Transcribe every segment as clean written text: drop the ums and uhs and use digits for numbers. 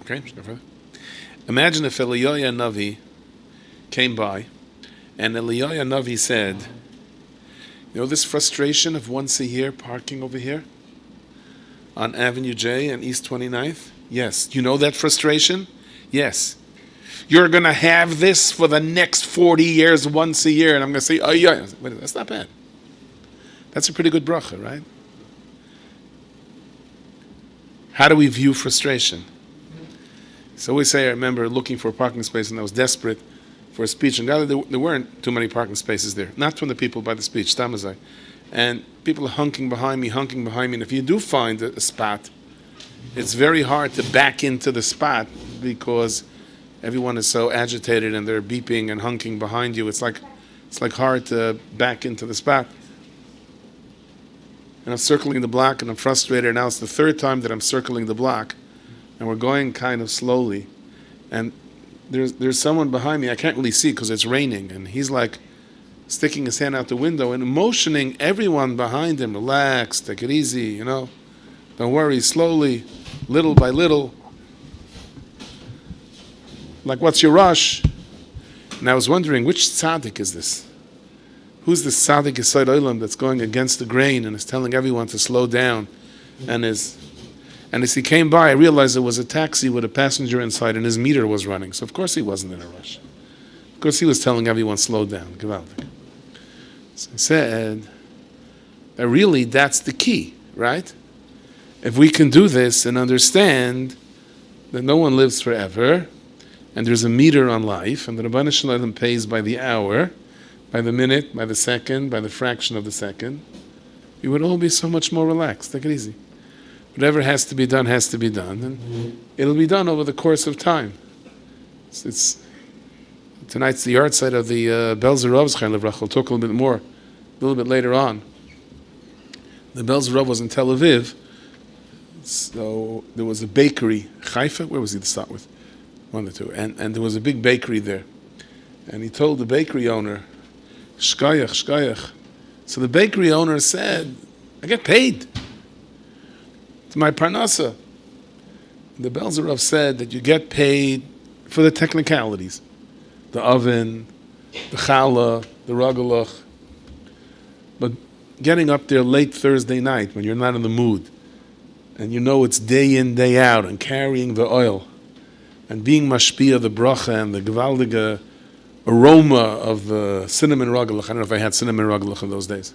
Okay, imagine if Eliyahu Navi came by and Eliyahu Navi said, you know this frustration of once a year parking over here on Avenue J and East 29th? Yes. You know that frustration? Yes. You're going to have this for the next 40 years once a year. And I'm going to say, oh yeah, wait, that's not bad. That's a pretty good bracha, right? How do we view frustration? So we say, I remember looking for a parking space and I was desperate for a speech. And there weren't too many parking spaces there. Not from the people by the speech, Tamazai. And people are hunking behind me. And if you do find a spot, it's very hard to back into the spot because everyone is so agitated and they're beeping and hunking behind you. It's like hard to back into the spot. And I'm circling the block and I'm frustrated. Now it's the third time that I'm circling the block and we're going kind of slowly. And there's someone behind me. I can't really see because it's raining. And he's like sticking his hand out the window and motioning everyone behind him. Relax, take it easy, Don't worry, slowly, little by little. Like, what's your rush? And I was wondering, which tzaddik is this? Who's the tzaddik Yesod Olam that's going against the grain and is telling everyone to slow down? And as he came by, I realized it was a taxi with a passenger inside and his meter was running. So of course he wasn't in a rush. Of course he was telling everyone, slow down. Gewaldig. So I said, that really that's the key, right? If we can do this and understand that no one lives forever, and there's a meter on life, and the Rabbi Shalom pays by the hour, by the minute, by the second, by the fraction of the second, we would all be so much more relaxed. Take it easy. Whatever has to be done, and it'll be done over the course of time. Tonight's the yard site of the Belzer Rav's Chaim Levrach. We'll talk a little bit later on. The Belzer Rav was in Tel Aviv, so there was a bakery, Haifa, where was he to start with? One or two. And there was a big bakery there. And he told the bakery owner, Shkayach. So the bakery owner said, I get paid. It's my parnasa. The Belzer Rav said that you get paid for the technicalities. The oven, the challah, the ragalach. But getting up there late Thursday night when you're not in the mood, and you know it's day in, day out, and carrying the oil, and being mashpia the bracha and the gewaldige aroma of the cinnamon ragalach. I don't know if I had cinnamon ragalach in those days.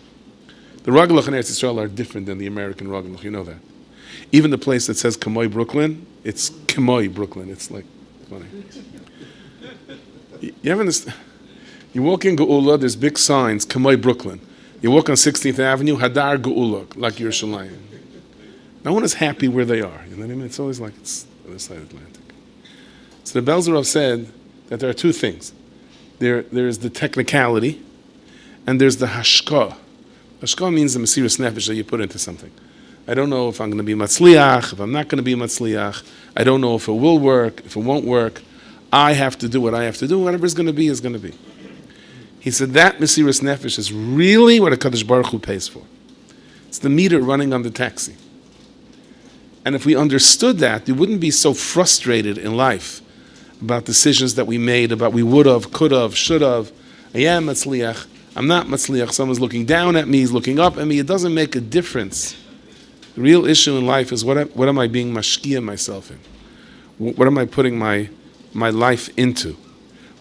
The ragalach in Eretz Yisrael are different than the American ragalach, you know that. Even the place that says Kamoy Brooklyn, it's Kamoy Brooklyn. It's like funny. You haven't. You walk in Geula, there's big signs, Kamoy Brooklyn. You walk on 16th Avenue, Hadar Geula, like Yerushalayim. No one is happy where they are. You know what I mean? It's always like it's the other side of the Atlantic. So the Belzer Rav said that there are two things. There's the technicality, and there's the hashka. Hashka means the mesiras nefesh that you put into something. I don't know if I'm going to be matzliach, if I'm not going to be matzliach. I don't know if it will work, if it won't work. I have to do what I have to do. Whatever is going to be is going to be. He said that mesiras nefesh is really what a Kadosh Baruch Hu pays for. It's the meter running on the taxi. And if we understood that, we wouldn't be so frustrated in life about decisions that we made, about we would have, could have, should have. I am matzliach. I'm not matzliach. Someone's looking down at me. He's looking up at me. It doesn't make a difference. The real issue in life is what am I being mashkia myself in? What am I putting my life into?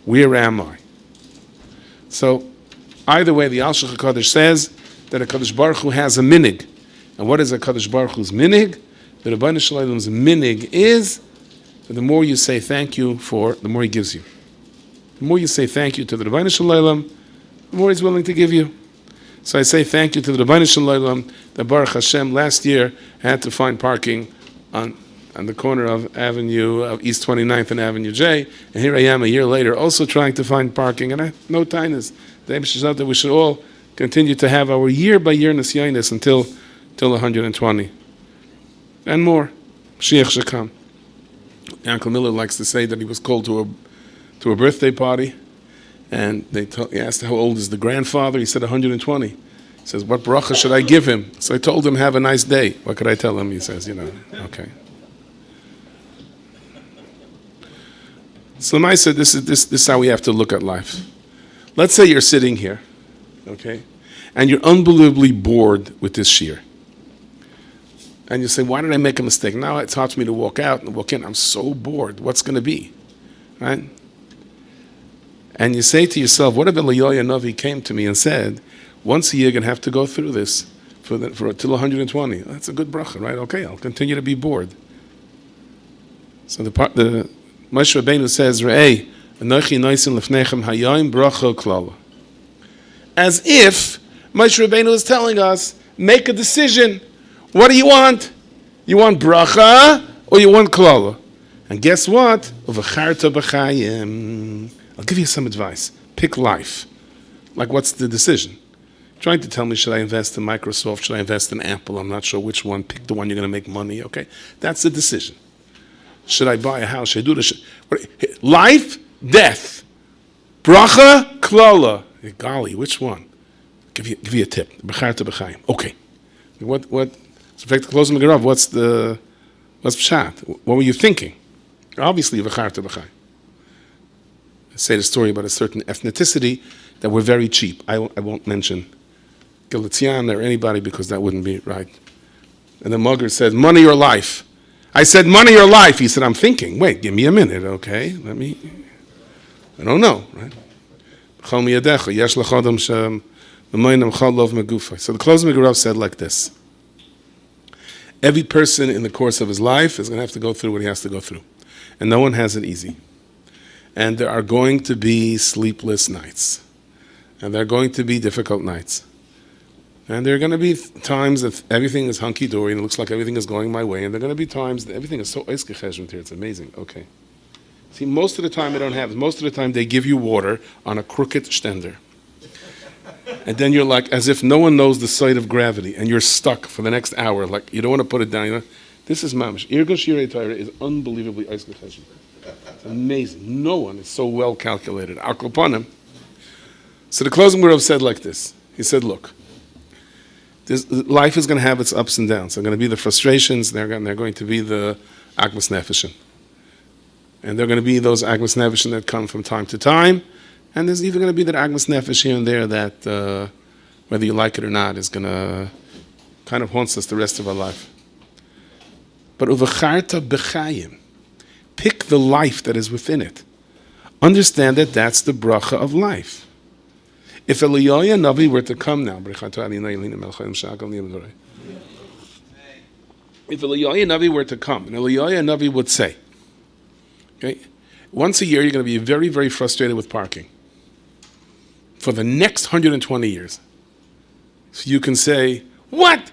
Where am I? So, either way, the Al Shulchan Kodesh says that a Kadosh Baruch Hu has a minig. And what is a Kadosh Baruch Hu's minig? The Rabbeinu Shalom's minig is that the more you say thank you for, the more he gives you. The more you say thank you to the Rabbeinu Shalom, the more he's willing to give you. So I say thank you to the Rabbeinu Shalom that Baruch Hashem last year had to find parking on the corner of East 29th and Avenue J, and here I am a year later also trying to find parking, and I have no tinus. The Eibush that we should all continue to have our year by year nisyanis until 120 and more. Mashiach Shekam. Uncle Miller likes to say that he was called to a birthday party, and he asked how old is the grandfather. He said 120. He says, what bracha should I give him? So I told him, have a nice day. What could I tell him? He says, okay. So I said, this is how we have to look at life. Let's say you're sitting here, okay, and you're unbelievably bored with this shiur. And you say, why did I make a mistake? Now it's hard for me to walk out and walk in. I'm so bored. What's going to be? Right? And you say to yourself, what if Eliyahu Navi came to me and said, once a year you're going to have to go through this for till 120. That's a good bracha, right? Okay, I'll continue to be bored. So the Moshe Rabbeinu says, Re'ei, Anochi noisin lefnechem hayayim bracha klala. As if Moshe Rabbeinu is telling us, make a decision. What do you want? You want bracha or you want klala? And guess what? Uvacharta b'chayim. I'll give you some advice. Pick life. Like, what's the decision? Trying to tell me, should I invest in Microsoft? Should I invest in Apple? I'm not sure which one. Pick the one you're going to make money. Okay, that's the decision. Should I buy a house? Should I do this? Life, death, bracha, klala. Golly, which one? Give you a tip. B'charta b'chayim. Okay. What? So in fact, the closing Magid, what's pshat? What were you thinking? Obviously, b'charta b'chayim. I say the story about a certain ethnicity that were very cheap. I won't mention Galician or anybody because that wouldn't be right. And the mugger said, money or life? I said, money or life? He said, I'm thinking. Wait, give me a minute, okay? I don't know, right? So the closing Magid said like this. Every person in the course of his life is going to have to go through what he has to go through. And no one has it easy. And there are going to be sleepless nights. And there are going to be difficult nights. And there are going to be times that everything is hunky-dory and it looks like everything is going my way. And there are going to be times that everything is so eiskecheshment here. It's amazing. Okay. See, most of the time they don't have it. Most of the time they give you water on a crooked stender. And then you're like, as if no one knows the site of gravity. And you're stuck for the next hour. Like, you don't want to put it down. You know? This is mamish. Irgo Shirei Torah is unbelievably eiskecheshment. It's amazing. No one is so well calculated. Akoponim. So the closing Rav said like this. He said, look, life is going to have its ups and downs. There are going to be the frustrations. There are going to be the agmas nefeshim. And there are going to be those agmas nefeshim that come from time to time. And there's even going to be that agmas nefesh here and there that, whether you like it or not, is going to kind of haunts us the rest of our life. But uvacharta b'chayim. Pick the life that is within it. Understand that that's the bracha of life. If Eliyahu Navi were to come now, if Eliyahu Navi were to come, and Eliyahu Navi would say, okay, once a year you're going to be very, very frustrated with parking for the next 120 years. So you can say, what?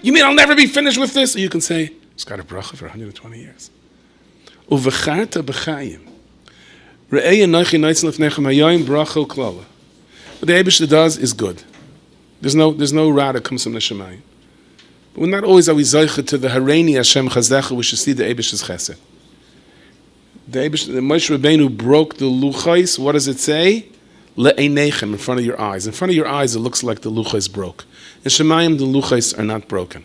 You mean I'll never be finished with this? Or you can say, it's got a bracha for 120 years. Uvacharta b'chayim. Re'ei anochi noitzin lefnechem hayayim bracha u'klala. What the Eibishter does is good. There's no ra that comes from the Shemayim. But we're not always zoicha to the Hareini Hashem Chazecha, we should see the Eibishter's chesed. The Moshe Rabbeinu broke the luchos. What does it say? Le'einechem, in front of your eyes. In front of your eyes, it looks like the luchos broke. In Shemayim, the luchos are not broken.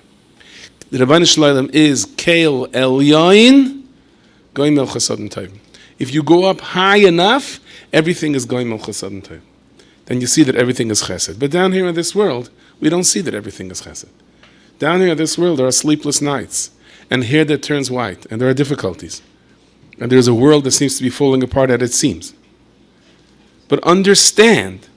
The Rabbeinu Shalom is Keil Elyoin, Goyim El Chasad and Tov. If you go up high enough, everything is Goyim El Chasad and Tov. Then you see that everything is chesed. But down here in this world, we don't see that everything is chesed. Down here in this world, there are sleepless nights, and hair that turns white, and there are difficulties. And there's a world that seems to be falling apart as it seems. But understand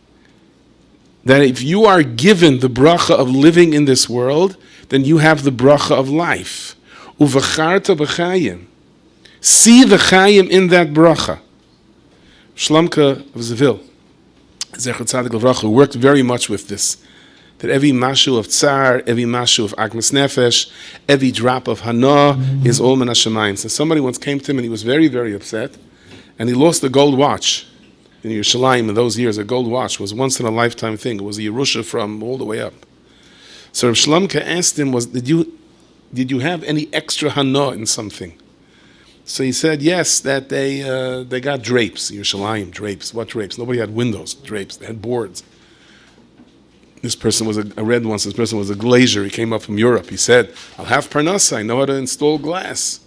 that if you are given the bracha of living in this world, then you have the bracha of life. Uvacharta b'chayim. See the chayim in that bracha. Shlamka of Seville, Zecher Tzadik Levracha, worked very much with this. That every mashu of tsar, every mashu of agmas nefesh, every drop of hana is all min hashamayim. So somebody once came to him and he was very, very upset, and he lost a gold watch. In Yerushalayim in those years, a gold watch was once in a lifetime thing. It was a Yerusha from all the way up. So Rav Shlamka asked him, did you have any extra hana in something? So he said, yes, that they got drapes, Yerushalayim, drapes. What drapes? Nobody had windows, drapes. They had boards. This person was I read once, this person was a glazier. He came up from Europe. He said, I'll have parnasa. I know how to install glass.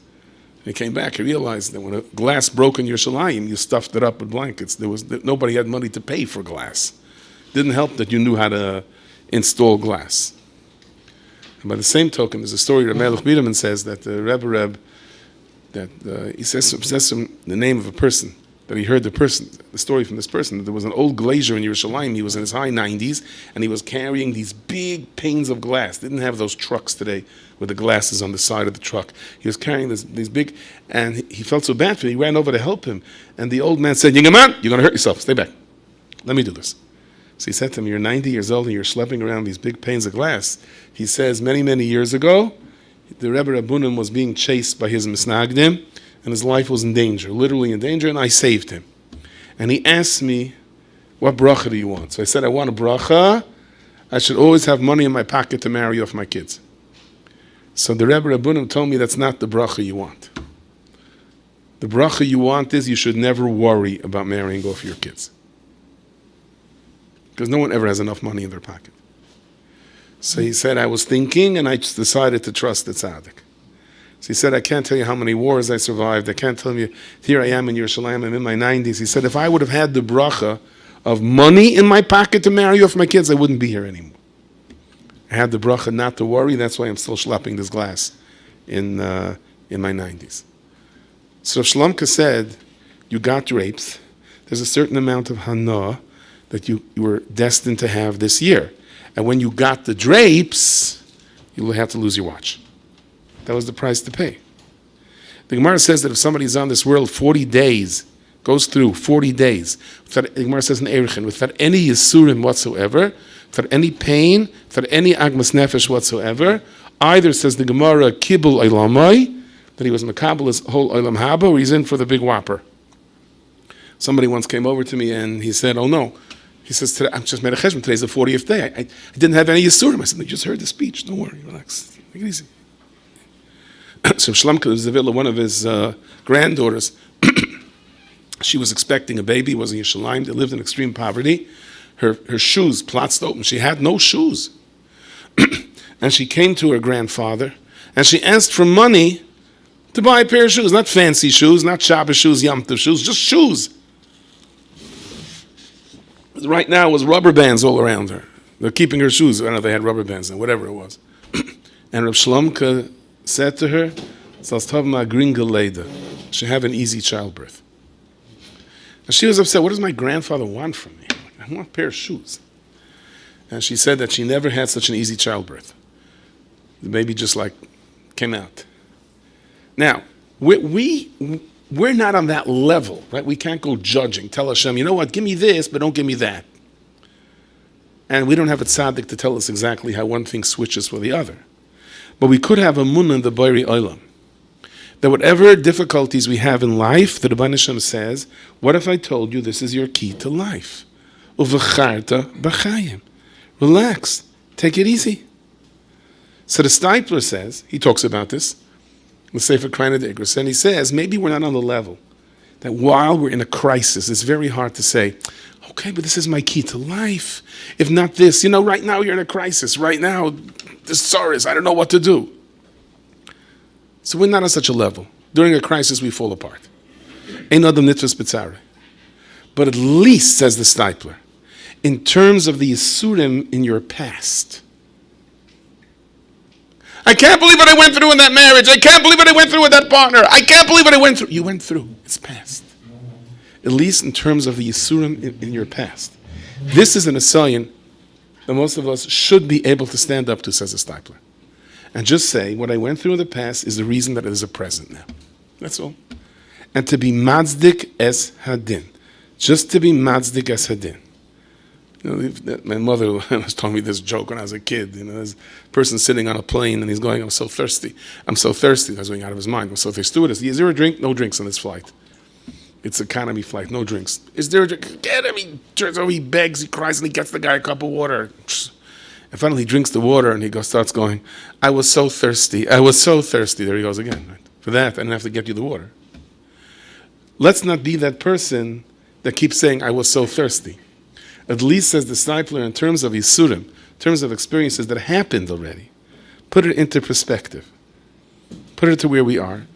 He came back, he realized that when a glass broke in Yerushalayim, you stuffed it up with blankets. Nobody had money to pay for glass. Didn't help that you knew how to install glass. And by the same token, there's a story that Melech Biderman says that the Rebbe Reb, that he says the name of a person, that he heard the story from this person, that there was an old glazier in Yerushalayim. He was in his high 90s, and he was carrying these big panes of glass. They didn't have those trucks today with the glasses on the side of the truck. He was carrying these big, and he felt so bad for him. He ran over to help him, and the old man said, "Yingaman, you're going to hurt yourself. Stay back. Let me do this." So he said to him, "You're 90 years old, and you're schlepping around these big panes of glass." He says, many, many years ago, the Rebbe Rabbunim was being chased by his misnagdim, and his life was in danger, literally in danger, and I saved him. And he asked me, "What bracha do you want?" So I said, "I want a bracha. I should always have money in my pocket to marry off my kids." So the Rebbe Rabbunim told me that's not the bracha you want. The bracha you want is you should never worry about marrying off your kids. Because no one ever has enough money in their pocket. So he said, I was thinking, and I just decided to trust the tzaddik. So he said, I can't tell you how many wars I survived. I can't tell you, here I am in Yerushalayim, I'm in my 90s. He said, if I would have had the bracha of money in my pocket to marry off my kids, I wouldn't be here anymore. I had the bracha not to worry. That's why I'm still schlepping this glass in my 90s. So Shlamka said, you got drapes. There's a certain amount of hana that you were destined to have this year. And when you got the drapes, you'll have to lose your watch. That was the price to pay. The Gemara says that if somebody's on this world 40 days, goes through 40 days, the Gemara says in Erechin, without any yisurim whatsoever, without any pain, without any agmas nefesh whatsoever, either, says the Gemara, kibul olamai, that he was makabel his whole olam haba, or he's in for the big whopper. Somebody once came over to me and he said, oh no, he says, I'm just made a cheshbon, today's the 40th day. I didn't have any yisurim. I said, you just heard the speech, don't worry, relax, take it easy. So Shlamka was the villa, one of his granddaughters, she was expecting a baby, was in Yerushalayim, they lived in extreme poverty. Her shoes platzed open, she had no shoes. And she came to her grandfather, and she asked for money to buy a pair of shoes, not fancy shoes, not Shabbos shoes, Yom Tov shoes, just shoes. Right now it was rubber bands all around her. They're keeping her shoes. I don't know if they had rubber bands and whatever it was. And Reb Shlomka said to her, she have an easy childbirth. And she was upset. What does my grandfather want from me? I want a pair of shoes. And she said that she never had such an easy childbirth. The baby just came out. Now, we're not on that level, right? We can't go judging. Tell Hashem, you know what, give me this, but don't give me that. And we don't have a tzaddik to tell us exactly how one thing switches for the other. But we could have a munah in the Bari Olam. That whatever difficulties we have in life, the Rebbeinu Shem says, what if I told you this is your key to life? Uvacharta b'chayim. Relax. Take it easy. So the Steipler says, he talks about this, the Sefer Kreiner Degris, and he says, maybe we're not on the level. That while we're in a crisis, it's very hard to say, okay, but this is my key to life. If not this, right now you're in a crisis. Right now, this sorrows, I don't know what to do. So we're not on such a level. During a crisis, we fall apart. Ein adam nitvas b'tzara. But at least, says the Steipler, in terms of the yisurim in your past, I can't believe what I went through in that marriage. I can't believe what I went through with that partner. I can't believe what I went through. You went through. It's past. At least in terms of the yisurim in your past. This is an assayan that most of us should be able to stand up to, says the Steipler. And just say, what I went through in the past is the reason that it is a present now. That's all. And to be matzdik es hadin. Just to be matzdik es hadin. My mother was telling me this joke when I was a kid. There's a person sitting on a plane and he's going, I'm so thirsty. I'm so thirsty. He was going out of his mind. I'm so thirsty. Stewardess, is there a drink? No drinks on this flight. It's economy flight, no drinks. Is there a drink? Get him. He turns over, he begs, he cries, and he gets the guy a cup of water. And finally he drinks the water and he starts going, I was so thirsty. I was so thirsty. There he goes again. Right? For that, I didn't have to get you the water. Let's not be that person that keeps saying, I was so thirsty. At least, says the Steipler, in terms of Yisurim, in terms of experiences that happened already, put it into perspective. Put it to where we are.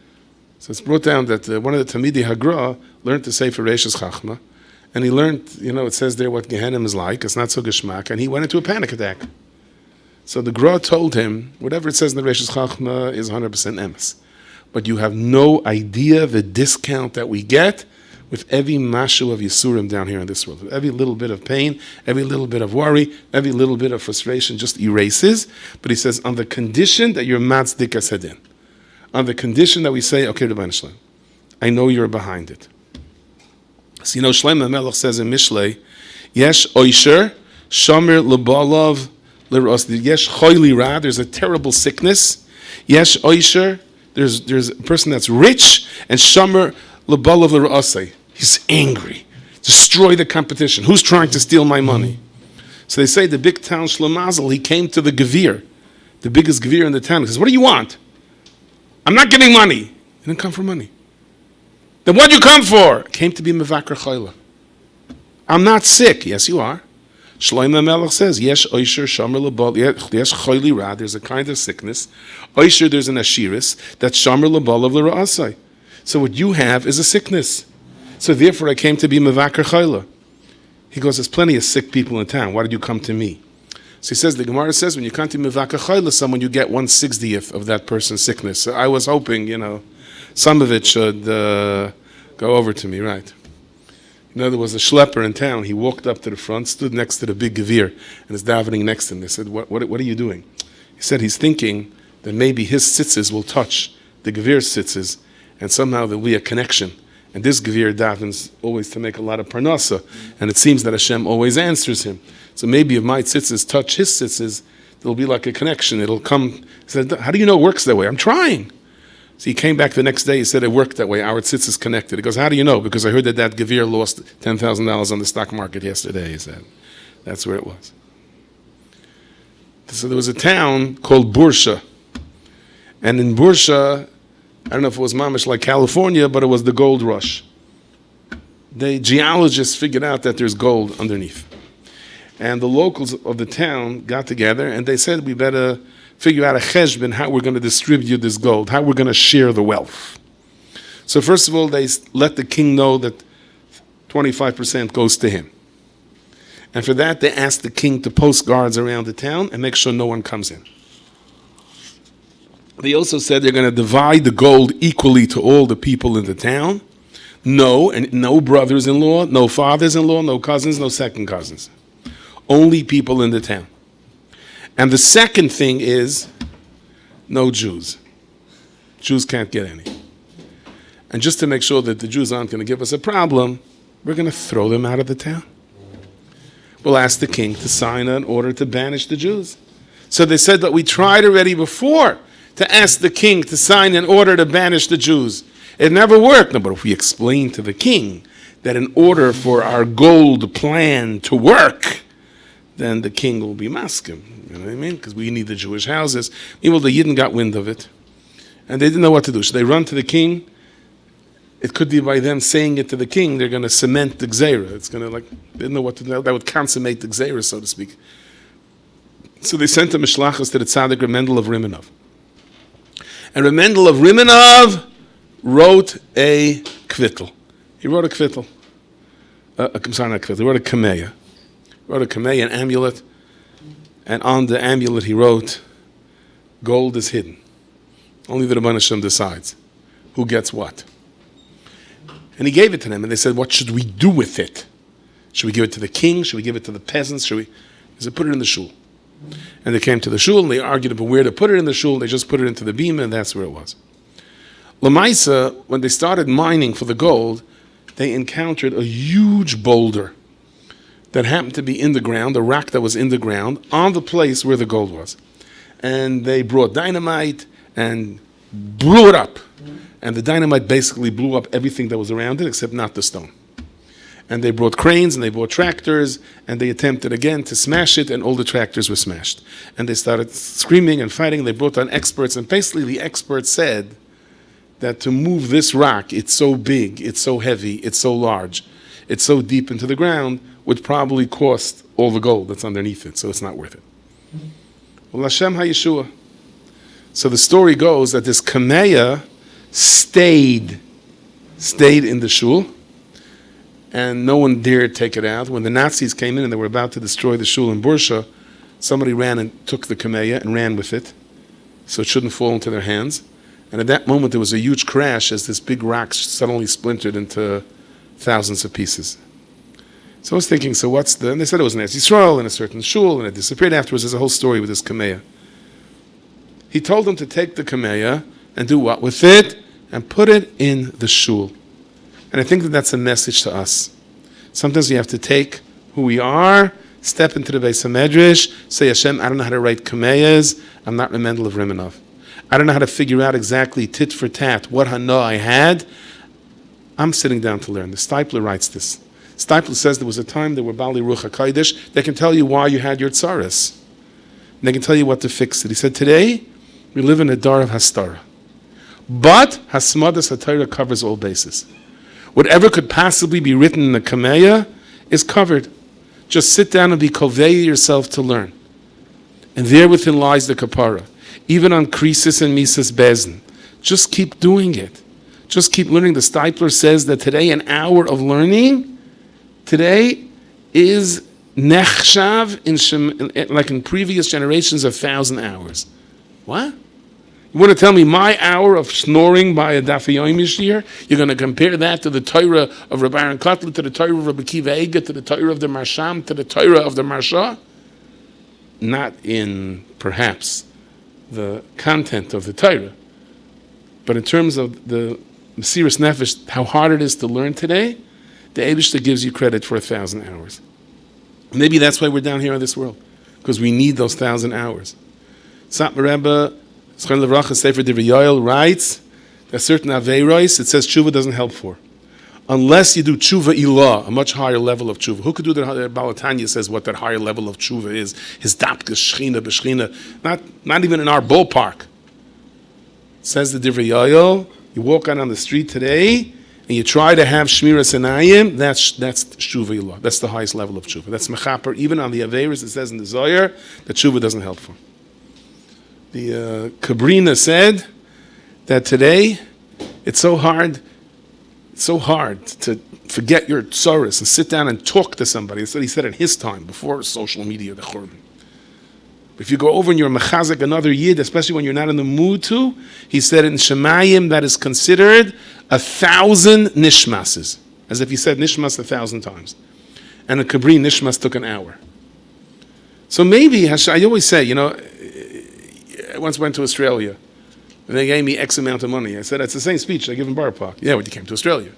So it's brought down that one of the Tamidi Hagra learned to say for Reishis Chachma, and he learned, it says there what Gehenim is like. It's not so geschmack, and he went into a panic attack. So the Gra told him, whatever it says in the Reishis Chachma is 100% emes. But you have no idea the discount that we get with every mashu of Yisurim down here in this world. With every little bit of pain, every little bit of worry, every little bit of frustration just erases. But he says, on the condition that you're matzdik asedin. On the condition that we say, okay, Rebbeinu Shalom, I know you're behind it. So Shlomo Melech says in Mishlei, Yesh oisher, shomer lebalov, Yesh choyli ra, there's a terrible sickness. Yesh oisher, there's a person that's rich, and shomer lebalov l'ra'asei. He's angry. Destroy the competition. Who's trying to steal my money? So they say the big town Shlomazel, he came to the Gevir, the biggest Gevir in the town. He says, what do you want? I'm not getting money. You didn't come for money. Then what did you come for? I came to be Mevakar Chayla. I'm not sick. Yes, you are. Shlomo Melech says, Yesh oisher shomer lebal, yesh choyli ra, there's a kind of sickness. Oisher, there's an ashiris, that's shomer lebal of l'ra'asai. So what you have is a sickness. So therefore I came to be Mevakar Chayla. He goes, there's plenty of sick people in town. Why did you come to me? So he says, the Gemara says, when you come to Mevakar Chayla, someone, you get 1/60th of that person's sickness. So I was hoping, some of it should go over to me, right? There was a schlepper in town. He walked up to the front, stood next to the big Gevir, and is davening next to him. They said, what are you doing? He said he's thinking that maybe his tzitzis will touch the Gevir's tzitzis, and somehow there'll be a connection. And this Gevir davens always to make a lot of parnasa, and it seems that Hashem always answers him. So maybe if my tzitzis touch his tzitzis, there'll be like a connection. It'll come. He said, how do you know it works that way? I'm trying. So he came back the next day, he said it worked that way, our tzitz is connected. He goes, how do you know? Because I heard that Gevir lost $10,000 on the stock market yesterday, he said. That's where it was. So there was a town called Bursa. And in Bursa, I don't know if it was mamish like California, but it was the gold rush. The geologists figured out that there's gold underneath. And the locals of the town got together and they said, we better figure out a cheshbon, how we're going to distribute this gold, how we're going to share the wealth. So first of all, they let the king know that 25% goes to him. And for that, they asked the king to post guards around the town and make sure no one comes in. They also said they're going to divide the gold equally to all the people in the town. No brothers-in-law, no fathers-in-law, no cousins, no second cousins. Only people in the town. And the second thing is, no Jews. Jews can't get any. And just to make sure that the Jews aren't going to give us a problem, we're going to throw them out of the town. We'll ask the king to sign an order to banish the Jews. So they said that we tried already before to ask the king to sign an order to banish the Jews. It never worked. No, but if we explain to the king that in order for our gold plan to work, then the king will be maskim. You know what I mean? Because we need the Jewish houses. Meanwhile, the Yidden got wind of it. And they didn't know what to do. Should they run to the king? It could be by them saying it to the king, they're going to cement the gzeira. It's going to they didn't know what to do. That would consummate the gzeira, so to speak. So they sent a mishlachas to the tzaddik Remendel of Rimenov. And Remendel of Rimenov wrote a kvittel. He wrote a kvittel. I'm sorry, not kvittel. He wrote a kameya. He wrote a kameya, an amulet. And on the amulet he wrote, gold is hidden. Only the Rebbeinu Shem decides who gets what. And he gave it to them, and they said, what should we do with it? Should we give it to the king? Should we give it to the peasants? He said, put it in the shul. And they came to the shul, and they argued about where to put it in the shul. They just put it into the bima, and that's where it was. Lamaisa, when they started mining for the gold, they encountered a huge boulder that happened to be in the ground, a rock that was in the ground, on the place where the gold was. And they brought dynamite and blew it up. And the dynamite basically blew up everything that was around it, except not the stone. And they brought cranes, and they brought tractors, and they attempted again to smash it, and all the tractors were smashed. And they started screaming and fighting. They brought on experts, and basically the experts said that to move this rock, it's so big, it's so heavy, it's so large, it's so deep into the ground, would probably cost all the gold that's underneath it, so it's not worth it. Well, Hashem HaYeshua. So the story goes that this kameya stayed in the shul, and no one dared take it out. When the Nazis came in and they were about to destroy the shul in Bursa, somebody ran and took the kameya and ran with it, so it shouldn't fall into their hands. And at that moment, there was a huge crash as this big rock suddenly splintered into thousands of pieces. So I was thinking, and they said it was an Eretz Yisrael in a certain shul, and it disappeared afterwards. There's a whole story with this kameya. He told them to take the kameya and do what with it? And put it in the shul. And I think that that's a message to us. Sometimes we have to take who we are, step into the Beis HaMedrash, say, Hashem, I don't know how to write kameyas. I'm not Mendel of Rimanov. I don't know how to figure out exactly tit for tat what hana I had. I'm sitting down to learn. The Stipler writes this. Stipler says there was a time there were Bali Ruach HaKodesh. They can tell you why you had your tsaras. And they can tell you what to fix it. He said, today, we live in a dar of hastara. But Hasmadas HaTorah covers all bases. Whatever could possibly be written in the Kameya is covered. Just sit down and be kovei yourself to learn. And there within lies the kapara. Even on Krisis and Misas Bezin. Just keep doing it. Just keep learning. The Stipler says that today an hour of learning, today is nechshav, like in previous generations, 1,000 hours. What? You want to tell me my hour of snoring by a Daf Yomi Shiur? You're going to compare that to the Torah of Rabbi Aaron Kotler, to the Torah of Rabbi Kiva Eiger, to the Torah of the Marsham, to the Torah of the Marsha? Not in, perhaps, the content of the Torah, but in terms of the Mesiras Nefesh, how hard it is to learn today, the Eibishter gives you credit for 1,000 hours. Maybe that's why we're down here in this world, because we need those 1,000 hours. Satmar Rebbe, Zchon Levracha Sefer Divrei Yoel, writes that certain Aveiros, it says tshuva doesn't help for. Unless you do tshuva ilah, a much higher level of tshuva. Who could do that? Balatanya says what that higher level of tshuva is. His dapka, shechina, b'shechina. Not even in our ballpark. Says the Divrei Yoel, you walk out on the street today, and you try to have shmiras enayim, that's tshuva ilah. That's the highest level of tshuva. That's mechaper. Even on the Aveiros, it says in the Zohar, that tshuva doesn't help for. The Kabrina said that today, it's so hard to forget your tsaras and sit down and talk to somebody. That's what he said in his time, before social media, the Churban. If you go over and you're mechazik another yid, especially when you're not in the mood to, he said in Shemayim that is considered 1,000 nishmases, as if he said nishmas 1,000 times. And a kabri nishmas took an hour. So maybe, I always say, I once went to Australia, and they gave me X amount of money. I said, it's the same speech I give in Bar Park. Yeah, when you came to Australia.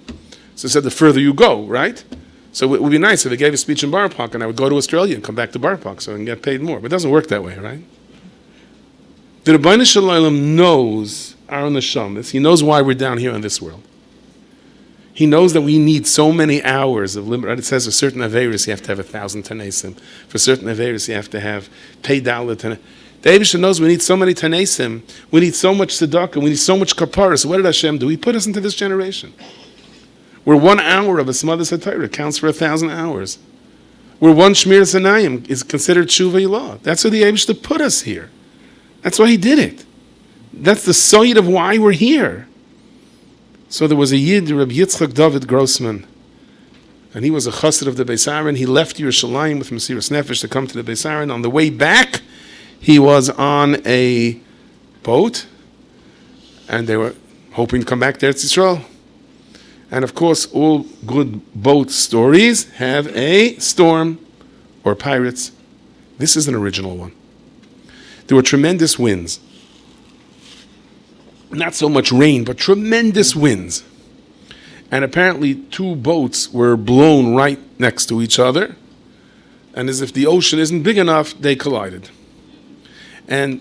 So I said, the further you go, right? So it would be nice if they gave a speech in Bar Park, and I would go to Australia and come back to Bar Park so I can get paid more. But it doesn't work that way, right? The Rebbeinu Shalom knows our neshamas. He knows why we're down here in this world. He knows that we need so many hours of limit. It says for certain Aveiros you have to have 1,000 tanesim. For certain Aveiros you have to have pay Dalet tanesim. The Eibishter knows we need so many tanesim, we need so much tzedakah, we need so much kapara. So what did Hashem do? He put us into this generation. Where 1 hour of a Smadas HaTorah counts for 1,000 hours. Where 1 Shmiras Anayim is considered Tshuva Ilah. That's why the Eibishter put us here. That's why he did it. That's the side of why we're here. So there was a Yid, Rabbi Yitzchak David Grossman, and he was a chassid of the Beis Aaron. He left Yerushalayim with Mesiras Nefesh to come to the Beis Aaron. On the way back, he was on a boat, and they were hoping to come back to Eretz Yisrael. And of course, all good boat stories have a storm or pirates. This is an original one. There were tremendous winds. Not so much rain, but tremendous winds. And apparently 2 boats were blown right next to each other. And as if the ocean isn't big enough, they collided. And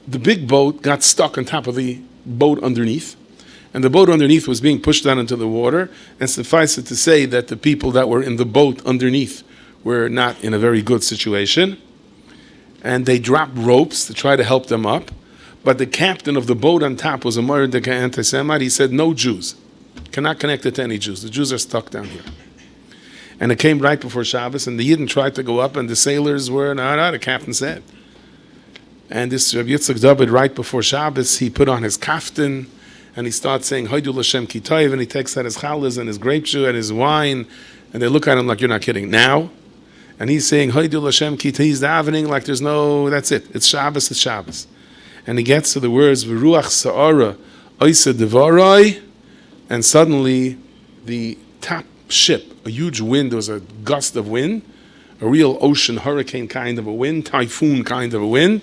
the big boat got stuck on top of the boat underneath. And the boat underneath was being pushed down into the water. And suffice it to say that the people that were in the boat underneath were not in a very good situation. And they dropped ropes to try to help them up. But the captain of the boat on top was a Mordecai anti-Semite. He said, no Jews. Cannot connect it to any Jews. The Jews are stuck down here. And it came right before Shabbos, and the Yidden tried to go up, and the sailors were, no, the captain said. And this Rabbi Yitzchak David, right before Shabbos, he put on his kaftan, and he starts saying, Hoidu L'Shem Ki Tov, and he takes out his challahs and his grape jus and his wine, and they look at him like, you're not kidding. Now? And he's saying, Hoidu L'Shem Ki Tov, he's davening like there's no, that's it. It's Shabbos, it's Shabbos. And he gets to the words, V'ruach Sa'ara, Oisa Devarai, and suddenly the top ship, a huge wind, there was a gust of wind, a real ocean hurricane kind of a wind, typhoon kind of a wind,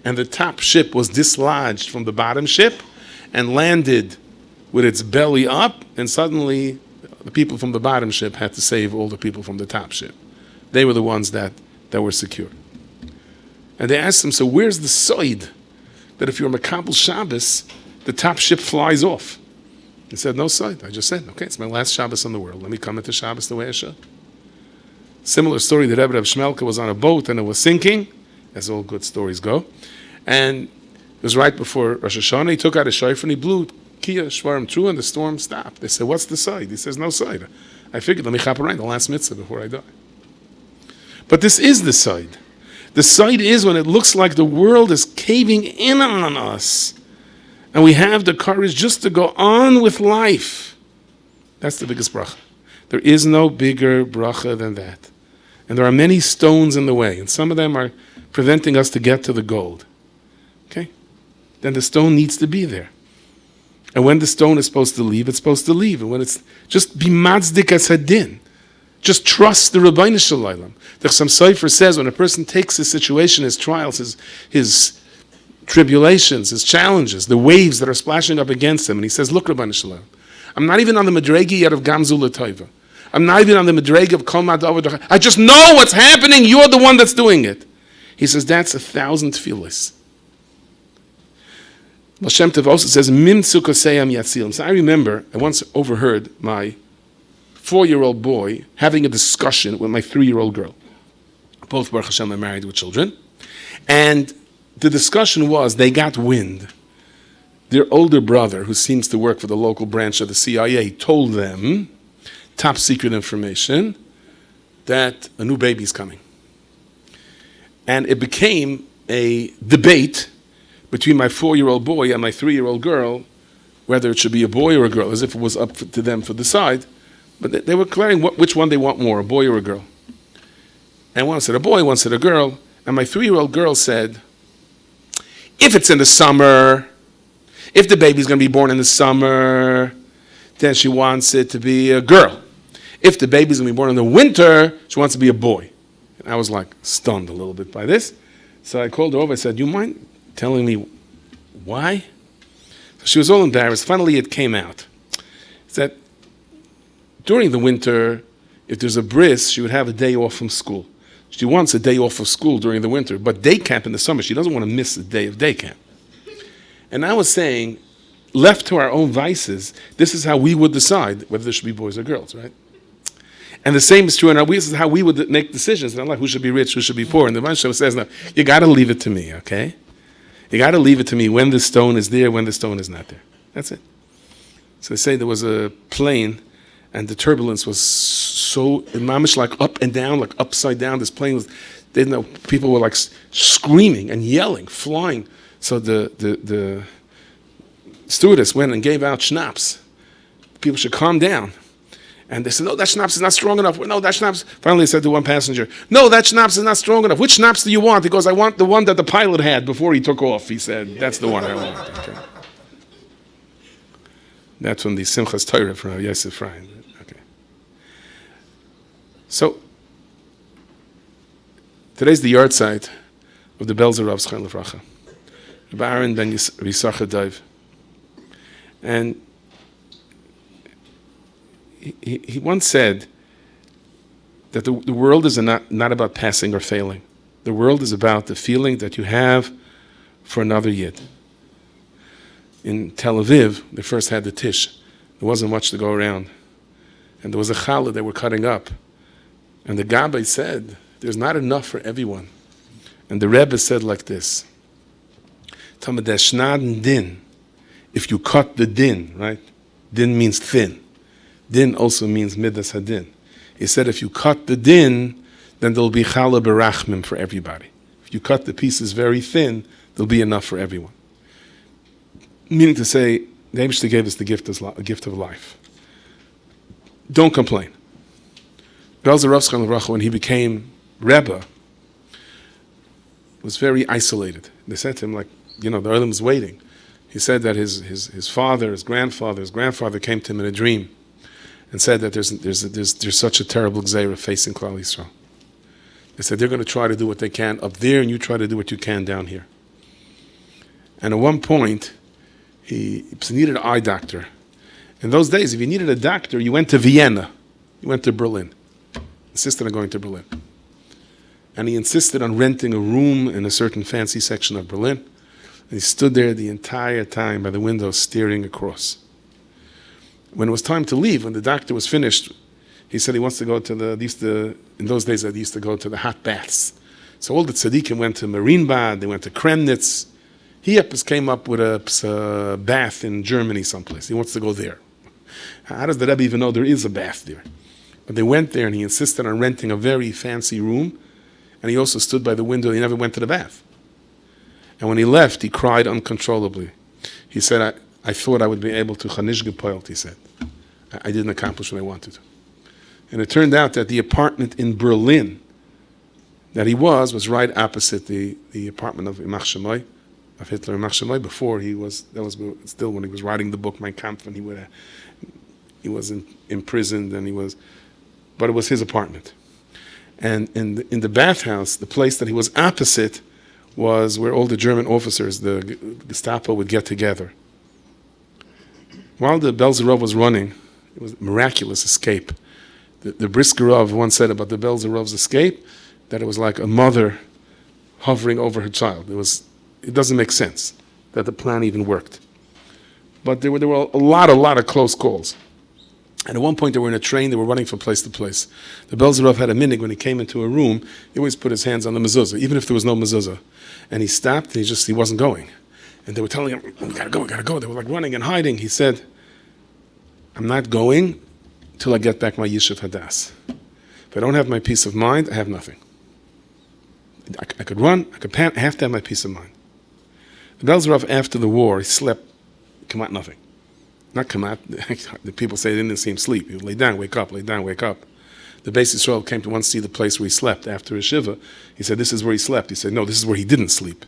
and the top ship was dislodged from the bottom ship and landed with its belly up, and suddenly the people from the bottom ship had to save all the people from the top ship. They were the ones that were secure. And they asked him, so where's the side that if you're Makabel Shabbos, the top ship flies off? He said, no side. I just said, okay, it's my last Shabbos in the world. Let me come into Shabbos the way I should. Similar story, the Rebbe Rav Shmelka was on a boat and it was sinking, as all good stories go. And it was right before Rosh Hashanah. He took out a shofar and he blew Kia Shvarim True, and the storm stopped. They said, what's the side? He says, no side. I figured, let me CHAP AREIN, the last mitzvah before I die. But this is the side. The side is when it looks like the world is caving in on us, and we have the courage just to go on with life. That's the biggest bracha. There is no bigger bracha than that. And there are many stones in the way, and some of them are preventing us to get to the gold. Okay? Then the stone needs to be there. And when the stone is supposed to leave, it's supposed to leave. And when it's just be matzdik as hadin. Just trust the Rabbeinu Shalom. The Chassam Sofer says when a person takes his situation, his trials, his tribulations, his challenges, the waves that are splashing up against him, and he says, look, Rabbeinu Shalom, I'm not even on the Madregi yet of Gamzu L'Toiva. I'm not even on the Madregi of Kol Ma'adav. I just know what's happening. You're the one that's doing it. He says, that's 1,000 tefillos. Shem Tov also says, Mim Tzukoseyam Yatzilim. So I remember, I once overheard my 4-year-old boy having a discussion with my 3-year-old girl. Both, Baruch Hashem, are married with children. And the discussion was, they got wind. Their older brother, who seems to work for the local branch of the CIA, told them, top secret information, that a new baby's coming. And it became a debate between my 4-year-old boy and my 3-year-old girl, whether it should be a boy or a girl, as if it was up to them to decide. But they were declaring which one they want more, a boy or a girl. And one said a boy, one said a girl. And my 3-year-old girl said, if it's in the summer, if the baby's going to be born in the summer, then she wants it to be a girl. If the baby's going to be born in the winter, she wants it to be a boy. And I was like stunned a little bit by this. So I called her over. I said, do you mind telling me why? So she was all embarrassed. Finally, it came out. It's that during the winter, if there's a bris, she would have a day off from school. She wants a day off of school during the winter, but day camp in the summer, she doesn't want to miss a day of day camp. And I was saying, left to our own vices, this is how we would decide whether there should be boys or girls, right? And the same is true in our this is how we would make decisions. And I'm like, who should be rich, who should be poor? And the Moshe says, no, you got to leave it to me, okay? You got to leave it to me when the stone is there, when the stone is not there. That's it. So they say there was a plane, and the turbulence was so, mamish, like up and down, like upside down. This plane was, they didn't know, people were like screaming and yelling, flying. So the stewardess went and gave out schnapps. People should calm down. And they said, no, that schnapps is not strong enough. No, that schnapps. Finally, they said to one passenger, no, that schnapps is not strong enough. Which schnapps do you want? He goes, I want the one that the pilot had before he took off. He said, that's the one I want. Okay. That's from the Simchas Torah from Yosef Ryan. Okay. So, today's the yard site of the Belzer Rav Zchon Levracha, Rabbi Aaron ben Yisachar Dov. And he once said that the world is not about passing or failing. The world is about the feeling that you have for another Yid. In Tel Aviv, they first had the Tish. There wasn't much to go around. And there was a challah they were cutting up. And the Gabbai said, there's not enough for everyone. And the Rebbe said like this, Tamad Shnaden din, if you cut the din, right? Din means thin. Din also means midas hadin. He said if you cut the din, then there'll be challah berachmim for everybody. If you cut the pieces very thin, there'll be enough for everyone. Meaning to say, The Eibishter gave us the gift of life. Don't complain. Belzer Rav, when he became Rebbe, was very isolated. They said to him, like, the Olam is waiting. He said that his father, his grandfather came to him in a dream and said that there's such a terrible gzeira facing Klal Yisrael. They said they're going to try to do what they can up there, and you try to do what you can down here. And at one point, he needed an eye doctor. In those days, if you needed a doctor, you went to Vienna. You went to Berlin. Insisted on going to Berlin. And he insisted on renting a room in a certain fancy section of Berlin. And he stood there the entire time by the window staring across. When it was time to leave, when the doctor was finished, he said he wants to go to in those days, they used to go to the hot baths. So all the tzaddikim went to Marienbad, they went to Kremnitz. He came up with a bath in Germany someplace. He wants to go there. How does the Rebbe even know there is a bath there? But they went there and he insisted on renting a very fancy room. And he also stood by the window. He never went to the bath. And when he left, he cried uncontrollably. He said, I thought I would be able to chanish gepoilt, he said. I didn't accomplish what I wanted. And it turned out that the apartment in Berlin that he was right opposite the apartment of Imach Shemoy, of Hitler Imach Shemoy, before that was still when he was writing the book Mein Kampf, and he was imprisoned, but it was his apartment. And in the bathhouse, the place that he was opposite was where all the German officers, the Gestapo, would get together. While the Belzer Rav was running, it was a miraculous escape. The Brisker Rav once said about the Belzer Rav's escape that it was like a mother hovering over her child. It doesn't make sense that the plan even worked. But there were a lot of close calls. And at one point they were in a train, they were running from place to place. The Belzer Rav had a minhag when he came into a room, he always put his hands on the mezuzah, even if there was no mezuzah. And he stopped and he wasn't going. And they were telling him, we gotta go. They were like running and hiding. He said, I'm not going till I get back my Yishuv Hadas. If I don't have my peace of mind, I have nothing. I could run, I could pant, I have to have my peace of mind. The Belzer Rav, after the war, he slept, come out nothing. Not come out, the people say they didn't see him sleep. He would lay down, wake up, lay down, wake up. The Beis Yisrael came to once see the place where he slept after his Yeshiva. He said, this is where he slept. He said, no, this is where he didn't sleep.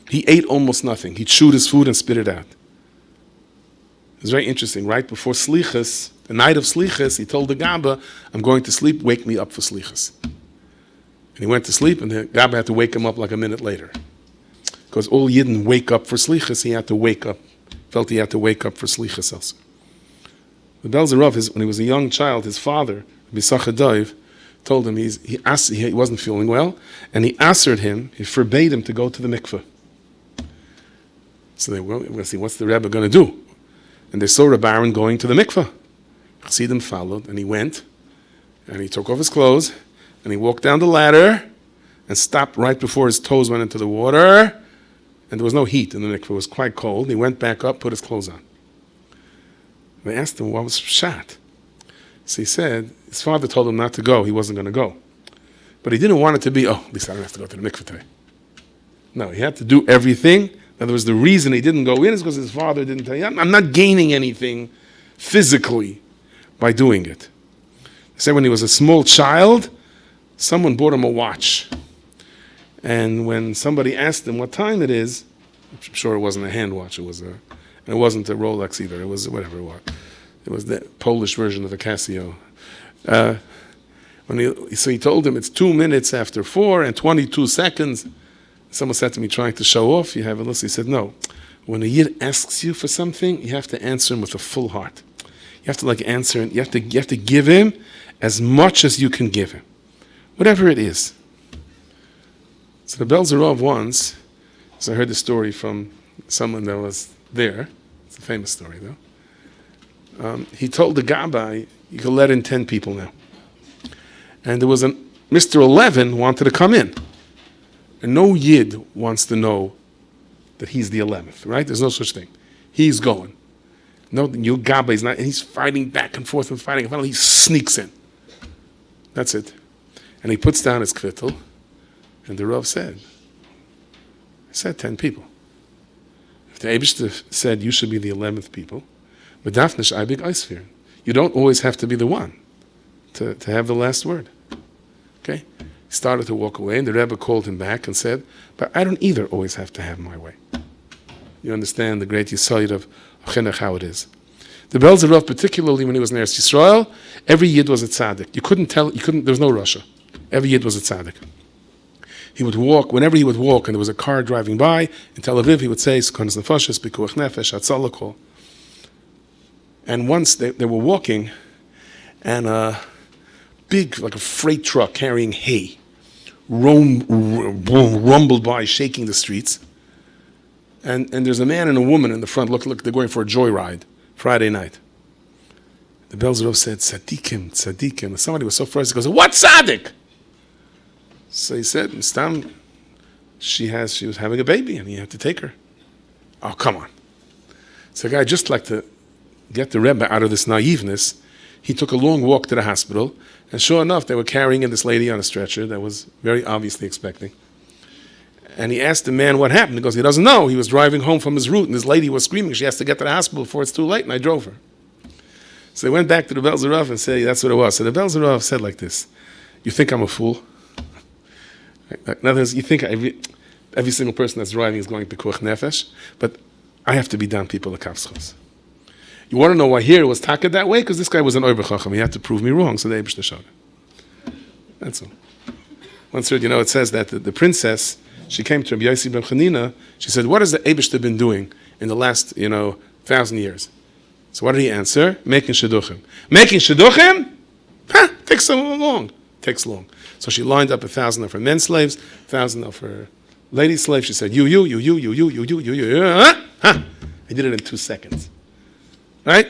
He ate almost nothing. He chewed his food and spit it out. It was very interesting. Right before Slichas, the night of Slichas, he told the Gabba, I'm going to sleep, wake me up for Slichas. And he went to sleep, and the Gabba had to wake him up like a minute later. Because all Yidden wake up for Slichas, he had to wake up. Felt he had to wake up for Slichas also. The Belzer Rav, when he was a young child, his father, Rabbi Fishel Schachter, told him he wasn't feeling well, and he answered him, he forbade him to go to the mikveh. So they were going to see, what's the Rebbe going to do? And they saw Rabbi Aaron going to the mikveh. Chassidim followed, and he went, and he took off his clothes, and he walked down the ladder, and stopped right before his toes went into the water, and there was no heat in the mikveh. It was quite cold. He went back up, put his clothes on. They asked him, what was Pshat? So he said, his father told him not to go. He wasn't going to go. But he didn't want it to be, at least I don't have to go to the mikveh today. No, he had to do everything. In other words, the reason he didn't go in is because his father didn't tell him. I'm not gaining anything physically by doing it. He said when he was a small child, someone bought him a watch. And when somebody asked him what time it is, I'm sure it wasn't a hand watch, and it wasn't a Rolex either, it was whatever it was. It was the Polish version of a Casio. So he told him it's 2 minutes after 4 and 22 seconds. Someone said to me, trying to show off, you have a list. He said, no. When a Yid asks you for something, you have to answer him with a full heart. You have to answer, and you have to give him as much as you can give him. Whatever it is. So the Belzer Rav once, so I heard the story from someone that was there. It's a famous story, though. He told the Gabbai, you can let in 10 people now. And there was Mr. 11 wanted to come in. And no Yid wants to know that he's the 11th, right? There's no such thing. He's going. No, your Gabbai is not, and he's fighting back and forth and fighting. Finally, he sneaks in. That's it. And he puts down his kvittel. And the Rav said, I said 10 people. If The Eibishter said you should be the 11th people. But Dafnish Aibig Eisfir. You don't always have to be the one to have the last word. Okay? He started to walk away, and the Rebbe called him back and said, but I don't either always have to have my way. You understand the great Yisayid of Chinuch, how it is. The Belzer Rav, particularly when he was in Eretz Yisrael, every Yid was a tzaddik. There was no Russia. Every Yid was a tzaddik. He would walk, whenever he would walk, and there was a car driving by, in Tel Aviv, he would say, Skonas Nefashis, Bikuach Nefesh, Hatzallah Kol. And once they were walking, and a big, like a freight truck carrying hay, rumbled by, shaking the streets. And there's a man and a woman in the front, look, they're going for a joyride, Friday night. The Belzer Rav said, Tzadikim, Tzadikim. And somebody was so frustrated, he goes, what tzaddik? So he said, Stam, she was having a baby, and he had to take her. Oh, come on. So the guy, just like to get the Rebbe out of this naiveness, he took a long walk to the hospital, and sure enough, they were carrying in this lady on a stretcher that was very obviously expecting. And he asked the man what happened. He goes, he doesn't know. He was driving home from his route, and this lady was screaming. She has to get to the hospital before it's too late, and I drove her. So they went back to the Belzer Rav and said, that's what it was. So the Belzer Rav said like this, you think I'm a fool? In other words, you think every single person that's driving is going to Pekuach Nefesh, but I have to be down people at Kapschos. You want to know why here it was taka that way? Because this guy was an Oiber Chacham. He had to prove me wrong, so the Eibishter showed it. That's all. Once heard, it says that the princess, she came to Rabbi Yossi ben Chanina, she said, what has the Eibishter been doing in the last, 1,000 years? So what did he answer? Making shidduchim. Making shidduchim? Takes so long. Takes long. So she lined up 1,000 of her men slaves, 1,000 of her lady slaves. She said, you. I did it in 2 seconds. Right?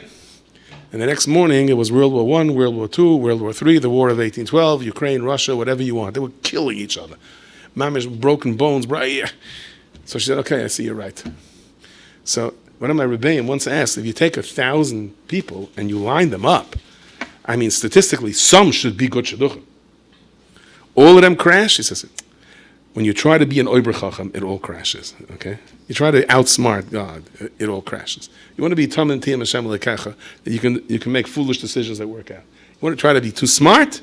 And the next morning, it was World War I, World War II, World War III, the War of 1812, Ukraine, Russia, whatever you want. They were killing each other. Mamish, broken bones. So she said, okay, I see you're right. So one of my rebbeim once asked, if you take 1,000 people and you line them up, statistically, some should be good shidduchim. All of them crash? He says, when you try to be an Oiber Chacham, it all crashes. Okay? You try to outsmart God, it all crashes. You want to be Tamen Tiyam Hashem Lekecha, that you can make foolish decisions that work out. You want to try to be too smart?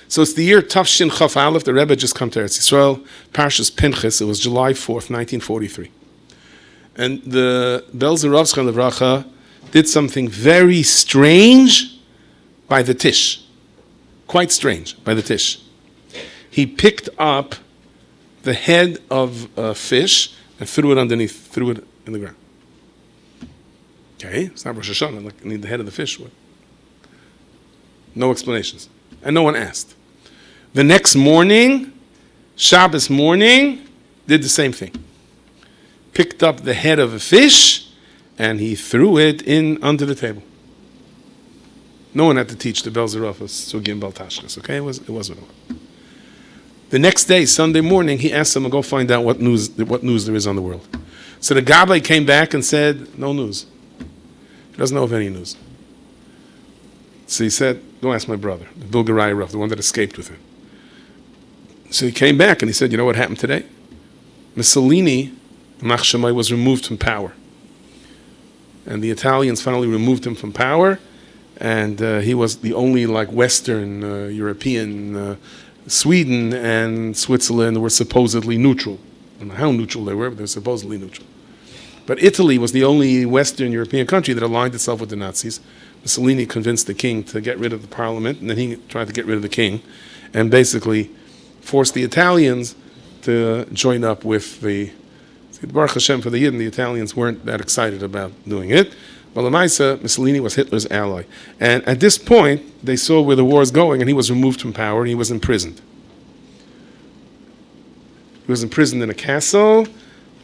So it's the year Tafshin Chaf Aleph, the Rebbe just come to Eretz Yisrael, Parshas Pinchas, it was July 4th, 1943. And the Belzer Rav Zchon Levracha did something very strange by the Tish. Quite strange, by the Tish. He picked up the head of a fish and threw it in the ground. Okay, it's not Rosh Hashanah, I need the head of the fish. What? No explanations. And no one asked. The next morning, Shabbos morning, did the same thing. Picked up the head of a fish and he threw it in under the table. No one had to teach the Belzer Rav Sugim Bal Tashchis, okay? It was what it was. The next day, Sunday morning, he asked them to go find out what news there is on the world. So the Gabbai came back and said, no news. He doesn't know of any news. So he said, go ask my brother, the Bilgarai Rav, the one that escaped with him. So he came back and he said, you know what happened today? Mussolini, Machshamai, was removed from power. And the Italians finally removed him from power, and he was the only Western European, Sweden and Switzerland were supposedly neutral. I don't know how neutral they were, but they were supposedly neutral. But Italy was the only Western European country that aligned itself with the Nazis. Mussolini convinced the king to get rid of the parliament, and then he tried to get rid of the king, and basically forced the Italians to join up with the Baruch Hashem for the Yidden. The Italians weren't that excited about doing it. But Lamaisa, Mussolini was Hitler's ally. And at this point, they saw where the war is going, and he was removed from power, and he was imprisoned. He was imprisoned in a castle,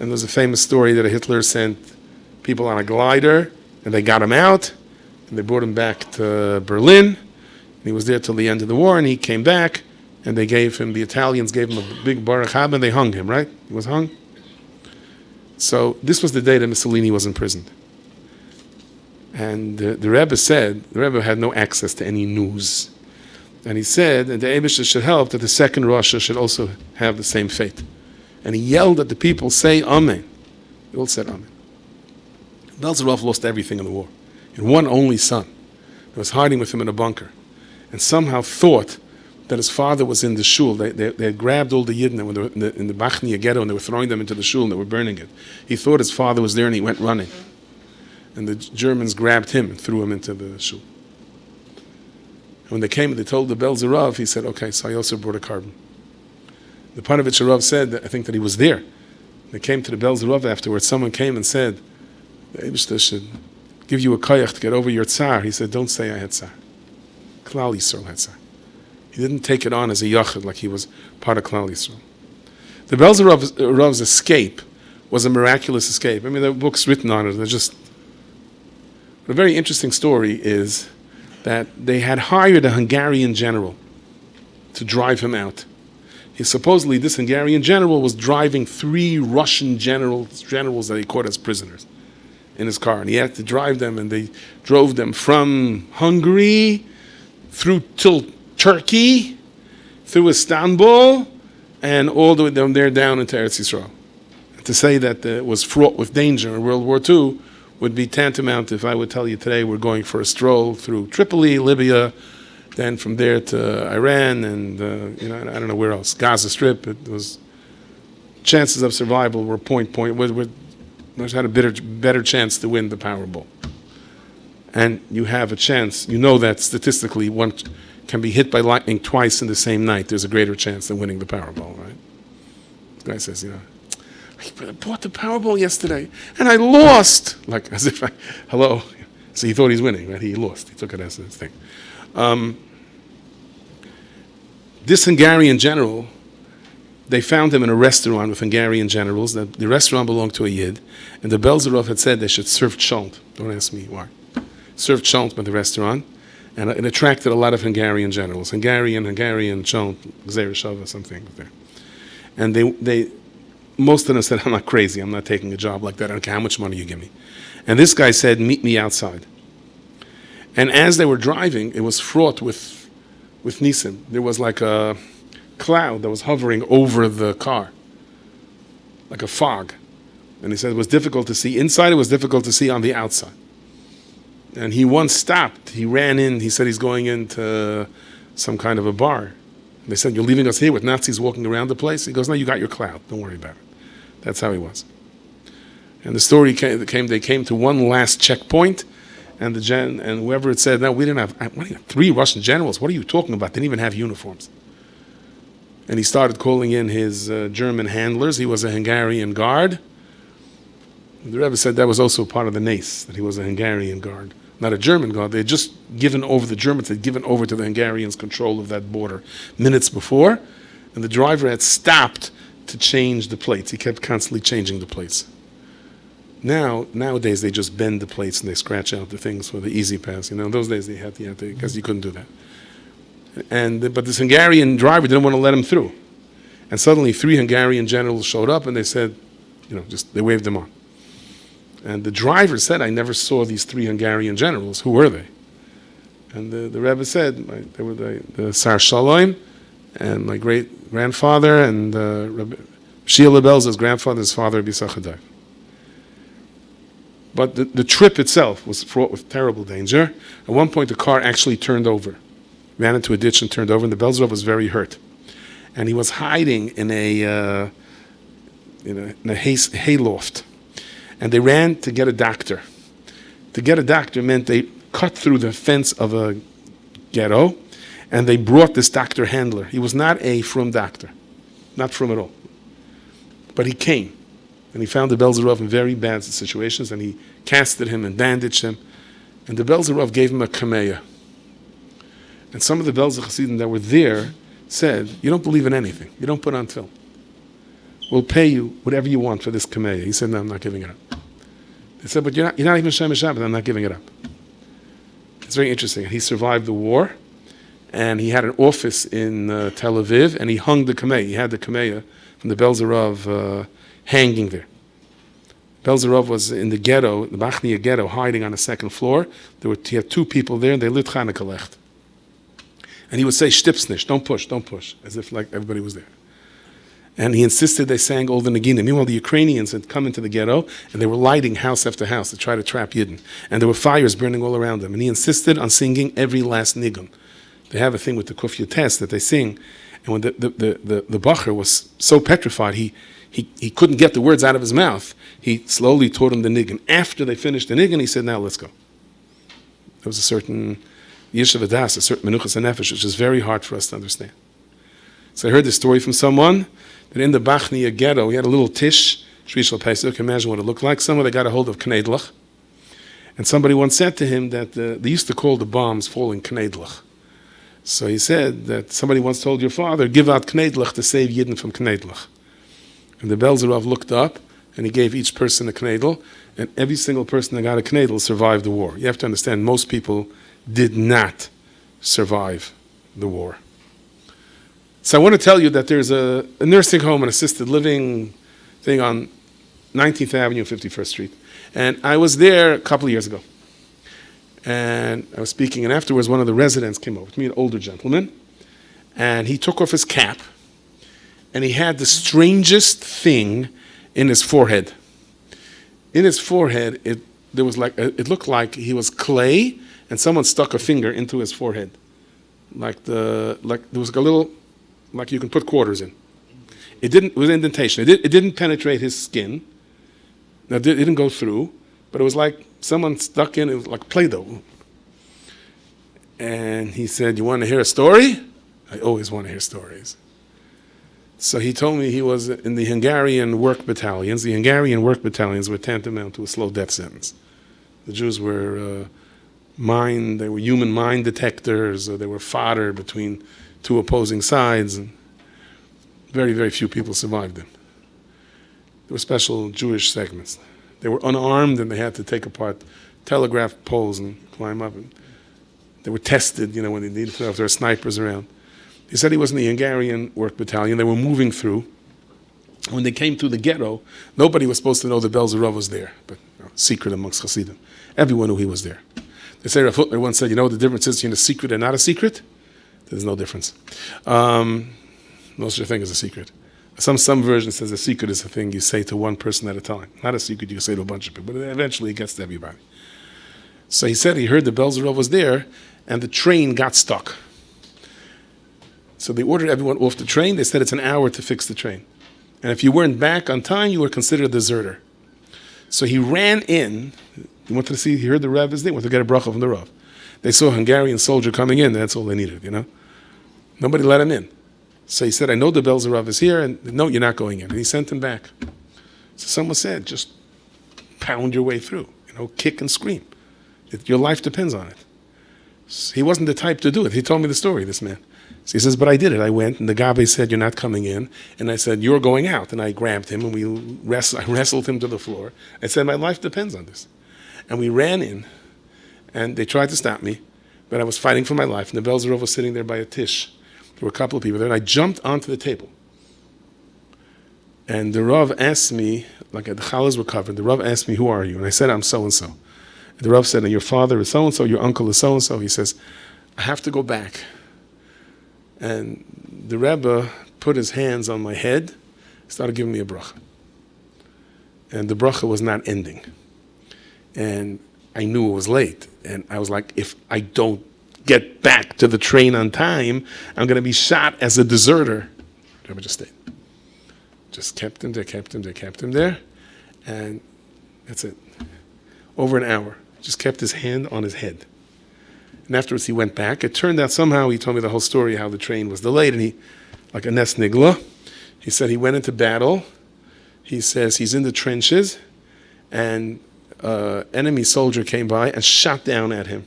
and there's a famous story that Hitler sent people on a glider, and they got him out, and they brought him back to Berlin. And he was there till the end of the war, and he came back, and the Italians gave him a big Baruch Haba, and they hung him, right? He was hung. So this was the day that Mussolini was imprisoned. And the Rebbe said, the Rebbe had no access to any news. And he said that the Eibishter should help that the second Russia should also have the same fate. And he yelled at the people, say Amen. They all said amen. Belzer Rav lost everything in the war. He had one only son that was hiding with him in a bunker, and somehow thought that his father was in the shul. They had grabbed all the Yidden that were in the Bachnia ghetto, and they were throwing them into the shul, and they were burning it. He thought his father was there, and he went running. And the Germans grabbed him and threw him into the shul. And when they came and they told the Belzer Rav, he said, okay, so I also brought a carbon. The Panovich Rav said, that I think that he was there. They came to the Belzer Rav afterwards. Someone came and said, the Eibishter should give you a koyach to get over your tsar. He said, don't say I had tsar. Klal Yisrael had tsar. He didn't take it on as a yachid like he was part of Klal Yisrael. The Belzer Rav's escape was a miraculous escape. I mean, there are books written on it. They're just... A very interesting story is that they had hired a Hungarian general to drive him out. Supposedly, this Hungarian general was driving 3 Russian generals that he caught as prisoners in his car. And he had to drive them, and they drove them from Hungary through till Turkey, through Istanbul, and all the way down there down into Eretz Yisrael. And to say that it was fraught with danger in World War II would be tantamount if I would tell you today we're going for a stroll through Tripoli, Libya, then from there to Iran, and I don't know where else, Gaza Strip. It was chances of survival were point. We had a better chance to win the Powerball. And you have a chance. You know that statistically one can be hit by lightning twice in the same night. There's a greater chance than winning the Powerball, right? The guy says, I bought the Powerball yesterday, and I lost. Like, as if hello. So he thought he's winning, right? He lost. He took it as his thing. This Hungarian general, they found him in a restaurant with Hungarian generals. The restaurant belonged to a Yid, and the Belzer Rav had said they should serve cholent. Don't ask me why. Served cholent by the restaurant, and it attracted a lot of Hungarian generals. Hungarian, cholent, Gzereshava, something there. And they most of them said, I'm not crazy, I'm not taking a job like that, I don't care how much money you give me. And this guy said, meet me outside. And as they were driving, it was fraught with nisim. There was like a cloud that was hovering over the car, like a fog. And he said it was difficult to see inside, it was difficult to see on the outside. And he once stopped, he ran in, he said he's going into some kind of a bar. They said, you're leaving us here with Nazis walking around the place? He goes, no, you got your cloud, don't worry about it. That's how he was. And the story they came to one last checkpoint, and whoever had said, no, we didn't have 3 Russian generals. What are you talking about? They didn't even have uniforms. And he started calling in his German handlers. He was a Hungarian guard. And the Rebbe said that was also part of the nace, that he was a Hungarian guard, not a German guard. They had just the Germans had given over to the Hungarians control of that border minutes before, and the driver had stopped to change the plates. He kept constantly changing the plates. Nowadays they just bend the plates and they scratch out the things for the easy pass. In those days they had to, because you couldn't do that. But this Hungarian driver didn't want to let him through. And suddenly 3 Hungarian generals showed up and they said, they waved them on. And the driver said, I never saw these 3 Hungarian generals. Who were they? And the Rebbe said, they were the Sar Shalom, and my great-grandfather, and Rabbi Fishel Belzer's grandfather, his father, Rabbi Schachter. But the trip itself was fraught with terrible danger. At one point, the car actually turned over, ran into a ditch and turned over, and the Belzer Rav was very hurt. And he was hiding in a hayloft. And they ran to get a doctor. To get a doctor meant they cut through the fence of a ghetto, and they brought this doctor handler. He was not a frum doctor, not frum at all. But he came, and he found the Belzer Rav in very bad situations, and he casted him and bandaged him. And the Belzer Rav gave him a kameya. And some of the Belzer Chassidim that were there said, you don't believe in anything. You don't put on tefillin. We'll pay you whatever you want for this kameya. He said, no, I'm not giving it up. They said, but you're not even Shemesh Shabbat. I'm not giving it up. It's very interesting. He survived the war, and he had an office in Tel Aviv, and he hung the kameya. He had the kameya from the Belzer Rav hanging there. Belzer Rav was in the ghetto, the Bachnia ghetto, hiding on the 2nd floor. He had 2 people there, and they lit Chanukah Lecht. And he would say, "Shtipsnish, don't push," as if like everybody was there. And he insisted they sang all the Naginim. Meanwhile, the Ukrainians had come into the ghetto, and they were lighting house after house to try to trap Yidden. And there were fires burning all around them. And he insisted on singing every last Nigun. They have a thing with the Kufya test that they sing. And when the Bacher was so petrified, he couldn't get the words out of his mouth. He slowly taught him the Nigun. After they finished the Nigun, he said, now let's go. There was a certain Yeshiva Das, a certain Menuchas HaNefesh, which is very hard for us to understand. So I heard this story from someone that in the Bachnia ghetto, he had a little tish, Shvishal Pesach, imagine what it looked like. Somewhere they got a hold of Knedlach. And somebody once said to him that they used to call the bombs falling Knedlach. So he said that somebody once told your father, give out Knedlach to save Yidden from Knedlach. And the Belzer Rav looked up, and he gave each person a knedel, and every single person that got a knedel survived the war. You have to understand, most people did not survive the war. So I want to tell you that there's a nursing home and assisted living thing on 19th Avenue and 51st Street. And I was there a couple of years ago. And I was speaking, and afterwards one of the residents came over to me, an older gentleman, and he took off his cap, and he had the strangest thing in his forehead. In his forehead, it looked like he was clay, and someone stuck a finger into his forehead. Like there was a little, like you can put quarters in. It was indentation. It didn't penetrate his skin. Now, it didn't go through, but it was like someone stuck in, it was like Play-Doh. And he said, you want to hear a story? I always want to hear stories. So he told me he was in the Hungarian work battalions. The Hungarian work battalions were tantamount to a slow death sentence. The Jews were they were human mind detectors, or they were fodder between two opposing sides, and very, very few people survived them. There were special Jewish segments. They were unarmed, and they had to take apart telegraph poles and climb up. And they were tested, when they needed to know if there were snipers around. He said he was in the Hungarian work battalion. They were moving through. When they came through the ghetto, nobody was supposed to know the Belzer Rav was there, but secret amongst Hasidim. Everyone knew he was there. They say Rav Hutner once said, what the difference is between a secret and not a secret? There's no difference. No such thing as a secret. Some version says a secret is a thing you say to one person at a time. Not a secret you say to a bunch of people, but eventually it gets to everybody. So he said he heard the Belzer Rav was there, and the train got stuck. So they ordered everyone off the train. They said it's an hour to fix the train. And if you weren't back on time, you were considered a deserter. So he ran in. He wanted to see, he heard the Rav is there, wanted to get a bracha from the Rav. They saw a Hungarian soldier coming in. That's all they needed, Nobody let him in. So he said, I know the Belzer Rav is here, and no, you're not going in. And he sent him back. So someone said, just pound your way through, kick and scream. Your life depends on it. So he wasn't the type to do it. He told me the story, this man. So he says, but I did it. I went, and the Gabe said, you're not coming in. And I said, you're going out. And I grabbed him, and I wrestled him to the floor. I said, my life depends on this. And we ran in, and they tried to stop me, but I was fighting for my life. And the Belzer Rav was sitting there by a tish. There were a couple of people there, and I jumped onto the table. And the Rav asked me, like the challahs were covered, the Rav asked me, who are you? And I said, I'm so-and-so. And the Rav said, your father is so-and-so, your uncle is so-and-so. He says, I have to go back. And the Rebbe put his hands on my head, started giving me a bracha. And the bracha was not ending. And I knew it was late. And I was like, if I don't get back to the train on time, I'm going to be shot as a deserter. The Rebbe just stayed. Just kept him there. And that's it. Over an hour. Just kept his hand on his head. And afterwards he went back. It turned out somehow, he told me the whole story, how the train was delayed, and he, like a nes nigla, he said he went into battle. He says he's in the trenches, and enemy soldier came by and shot down at him.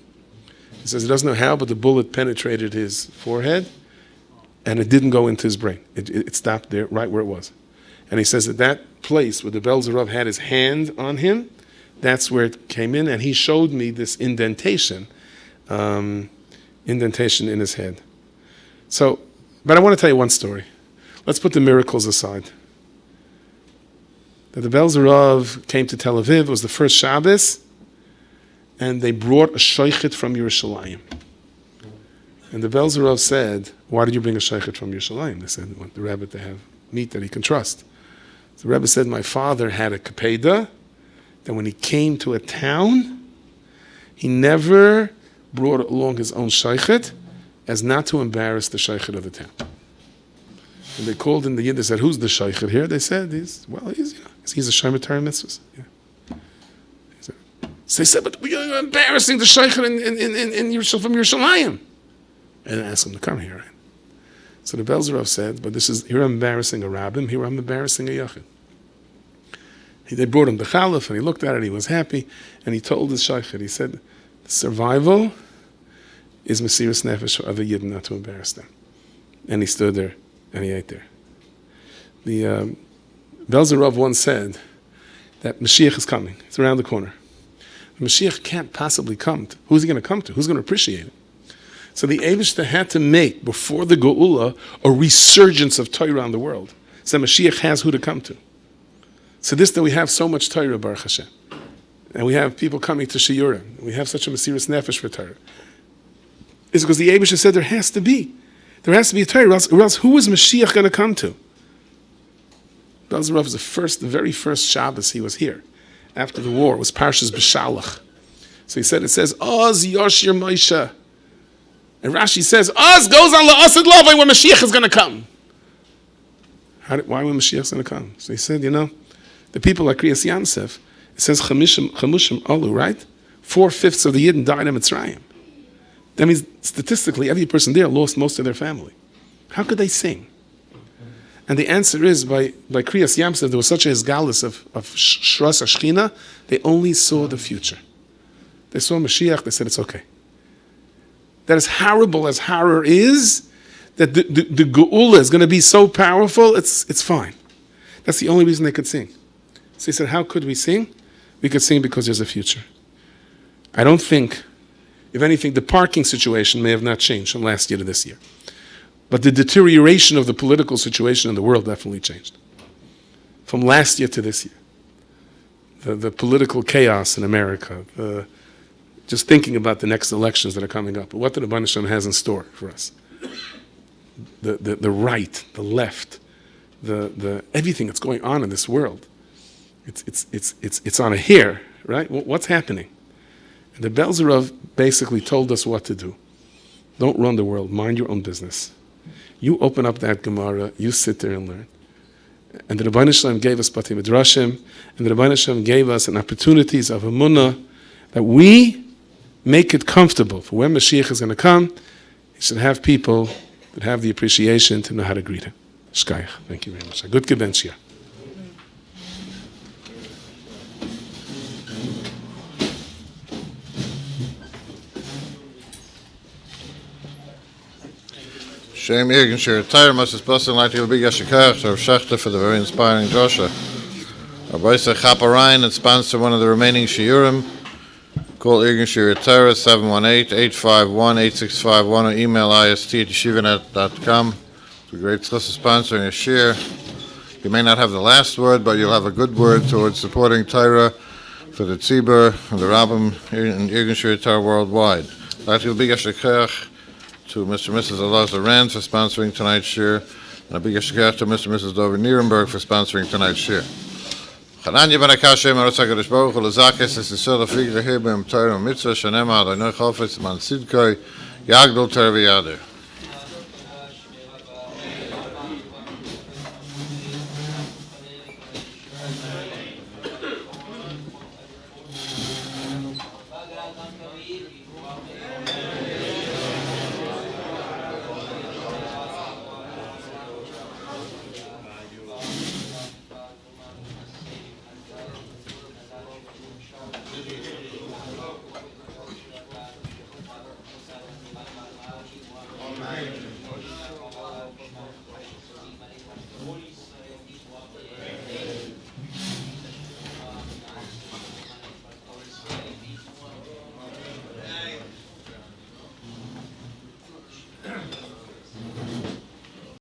He says he doesn't know how, but the bullet penetrated his forehead, and it didn't go into his brain. It stopped there, right where it was. And he says that place where the Belzer Rav had his hand on him, that's where it came in, and he showed me this indentation in his head. So, but I want to tell you one story. Let's put the miracles aside. That the Belzer Rav came to Tel Aviv, it was the first Shabbos, and they brought a shaykhit from Yerushalayim. And the Belzer Rav said, why did you bring a shaykhit from Yerushalayim? They said, they want the rabbi to have meet that he can trust. So the Rebbe said, my father had a kapeda, that when he came to a town, he never brought along his own shaykhet as not to embarrass the shaykhet of the town. And they called in the Yid, they said, who's the shaykhet here? They said, he's a Shomer Torah mitzvahs. Yeah. So they said, but you're embarrassing the shaykhet from Yerushalayim. And I asked him to come here. Right? So the Belzer Rav said, but here I'm embarrassing a rabbim, here I'm embarrassing a yachid. They brought him the chalif, and he looked at it, he was happy, and he told his shaykhet, he said, survival is Mesiras Nefesh for other Yidden not to embarrass them. And he stood there, and he ate there. The Belzer Rav once said that Mashiach is coming. It's around the corner. The Mashiach can't possibly come. Who's he going to come to? Who's going to appreciate it? So the Eibishter had to make, before the Geula, a resurgence of Torah in the world. So Mashiach has who to come to. So that we have so much Torah, Baruch Hashem. And we have people coming to Shiur. We have such a Mesiras Nefesh for Torah. It's because the Eibishter said there has to be a Torah, or else who is Mashiach going to come to? Belzer Rav was the very first Shabbos he was here. After the war, it was Parshas B'Shalach. So he said, it says, Oz Yoshir Moshe. And Rashi says, Oz goes on La'asid Lovay when Mashiach is going to come. Why when Mashiach is going to come? So he said, the people like Kriyas Yamsef, it says Chamushim Alu, right? 4/5 of the Yidden died in Mitzrayim. That means statistically, every person there lost most of their family. How could they sing? And the answer is, by Kriyas Yamsef, there was such a hisgalus of Shras Ashchina, they only saw the future. They saw Mashiach, they said, it's okay. That as horrible as horror is, that the Geula is going to be so powerful, it's fine. That's the only reason they could sing. So he said, how could we sing? We could sing because there's a future. I don't think, if anything, the parking situation may have not changed from last year to this year. But the deterioration of the political situation in the world definitely changed. From last year to this year. The political chaos in America, just thinking about the next elections that are coming up, what the Rebbeinu Shalom has in store for us. The right, the left, the everything that's going on in this world. It's on a hair, right? What's happening? And the Belzer Rav basically told us what to do. Don't run the world. Mind your own business. You open up that Gemara. You sit there and learn. And the Rebbeinu Shalom gave us Batei Midrashim, and the Rebbeinu Shalom gave us an opportunities of Emunah that we make it comfortable for when Mashiach is going to come. You should have people that have the appreciation to know how to greet him. Shkayach. Thank you very much. A good gebenchia. Shem Irgen Shiur Torah must busting like the big Yeshiva Rabbi Schachter for the very inspiring Joshua. Rabbi CHAP AREIN and sponsor one of the remaining Shiurim. Call Irgen Shiur Torah 718-851-8651 or email ist@yeshivanet.com. It's a great tzchus sponsoring a Shiur. You may not have the last word, but you'll have a good word towards supporting Torah for the Tzibur and the Rabbim in Irgen Shiur Torah worldwide. Like the big Yeshiva to Mr. and Mrs. Elazar Rand for sponsoring tonight's Shiur, and a big yeshikach to Mr. and Mrs. Dover Nierenberg for sponsoring tonight's Shiur. Chananya ben Akashem Arotza Kadosh Baruch Hu Lezakes Es Yisrael Afigre Hebem Torah Mitzvah Shanema Adonai Chofetz Man Sidkoi Yagdol Torah V'Yader.